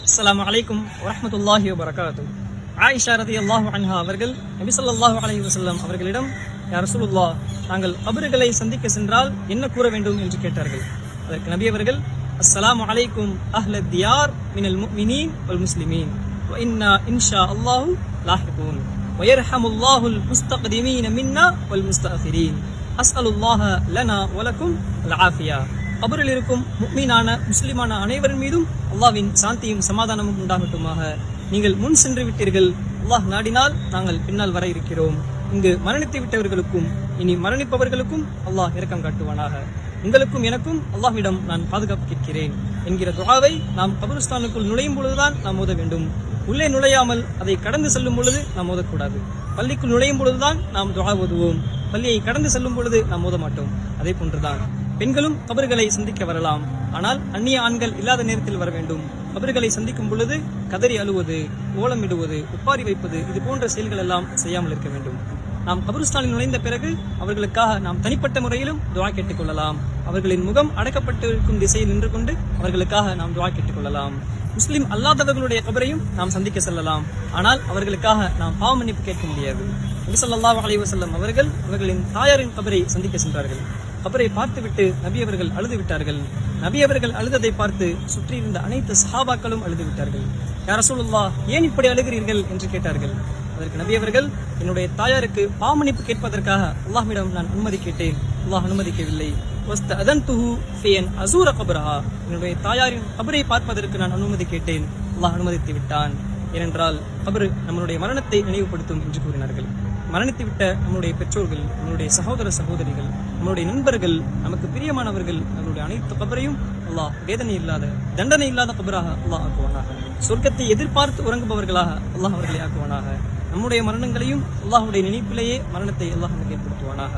அஸ்ஸலாமு அலைக்கும் வரஹ்மத்துல்லாஹி வபரகாத்துஹு. ஆயிஷா ரலியல்லாஹு அன்ஹா அவர்கள் நபி ஸல்லல்லாஹு அலைஹி வஸல்லம் அவர்களிடம், யா ரசூலுல்லாஹ், நாங்கள் கபறுகளை சந்திக்க சென்றால் என்ன கூற வேண்டும் என்று கேட்டார்கள். அதற்கு நபி அவர்கள், அஸ்ஸலாமு அலைக்கும் அஹ்லத் தியார் மினல் முஃமினீன் வல் முஸ்லிமீன் வ இன்னா இன்ஷா அல்லாஹு லாஹிகூன் வ யர்ஹமுல்லாஹுல் முஸ்தக்திமீன மின்னா வல் முஸ்தஅஃபிரீன் அஸ்அலுல்லாஹ லனா வ லக்கும் அல் ஆஃபியா. கபரில் இருக்கும் முஃமினான முஸ்லிமான அனைவரின் மீதும் அல்லாஹ்வின் சாந்தியும் சமாதானமும் உண்டாகட்டுமாக. நீங்கள் முன் சென்று விட்டீர்கள், அல்லாஹ் நாடினால் நாங்கள் பின்னால் வர இருக்கிறோம். இங்கு மரணித்து விட்டவர்களுக்கும் இனி மரணிப்பவர்களுக்கும் அல்லாஹ் இரக்கம் காட்டுவானாக. உங்களுக்கும் எனக்கும் அல்லாஹ்விடம் நான் பாதுகாப்பு கேட்கிறேன் என்கிற துஆவை நாம் கபருஸ்தானுக்குள் நுழையும் பொழுதுதான் நாம் ஓத வேண்டும். உள்ளே நுழையாமல் அதை கடந்து செல்லும் பொழுது நாம் ஓதக்கூடாது. பள்ளிக்குள் நுழையும் பொழுதுதான் நாம் துஆ ஓதுவோம். பள்ளியை கடந்து செல்லும் பொழுது நாம் ஓத மாட்டோம். அதே போன்றுதான் பெண்களும் கபறுகளை சந்திக்க வரலாம். ஆனால் அந்நிய ஆண்கள் இல்லாத நேரத்தில் வர வேண்டும். கபறுகளை சந்திக்கும் பொழுது கதறி அழுவது, ஓலமிடுவது, ஒப்பாரி வைப்பது, இது போன்ற செயல்கள் எல்லாம் செய்யாமல் இருக்க வேண்டும். நாம் கபருஸ்தானில் நுழைந்த பிறகு அவர்களுக்காக நாம் தனிப்பட்ட முறையிலும் துஆ கேட்டுக்கொள்ளலாம். அவர்களின் முகம் அடக்கப்பட்டிருக்கும் திசையில் நின்று கொண்டு அவர்களுக்காக நாம் துஆ கேட்டுக்கொள்ளலாம். முஸ்லிம் அல்லாதவர்களுடைய கபரையும் நாம் சந்திக்க செல்லலாம். ஆனால் அவர்களுக்காக நாம் பாவ மன்னிப்பு கேட்க முடியாது. நபி ஸல்லல்லாஹு அலைஹி வஸல்லம் அவர்கள் அவர்களின் தாயாரின் கபரை சந்திக்க சென்றார்கள். கபரை பார்த்துவிட்டு நபி அவர்கள் அழுது விட்டார்கள். நபி அவர்கள் அழுததை பார்த்து சுற்றியிருந்த அனைத்து சஹாபாக்களும் அழுது விட்டார்கள். யா ரசூலுல்லாஹ், ஏன் இப்படி அழுகிறீர்கள் என்று கேட்டார்கள். அதற்கு நபி அவர்கள், என்னுடைய தாயாருக்கு பாவமன்னிப்பு கேட்பதற்காக அல்லாஹ்விடம் நான் அனுமதி கேட்டேன். அல்லாஹ் அனுமதிக்கவில்லை. என்னுடைய தாயாரின் கபரை பார்ப்பதற்கு நான் அனுமதி கேட்டேன். அல்லாஹ் அனுமதித்து விட்டான். ஏனென்றால் கபரு நம்மளுடைய மரணத்தை நினைவுபடுத்தும் என்று கூறினார்கள். மரணித்துவிட்ட நம்முடைய பெற்றோர்கள், நம்முடைய சகோதர சகோதரிகள், நம்முடைய நண்பர்கள், நமக்கு பிரியமானவர்கள், நம்முடைய அனைத்து கபரையும் அல்லாஹ் வேதனை இல்லாத, தண்டனை இல்லாத கபராக அல்லாஹ் ஆக்குவானாக. சொர்க்கத்தை எதிர்பார்த்து உறங்குபவர்களாக அல்லாஹ் அவர்களை ஆக்குவானாக. நம்முடைய மரணங்களையும் அல்லாஹுடைய நினைப்பிலேயே மரணத்தை அல்லாஹ் நமக்கு ஏற்படுத்துவானாக.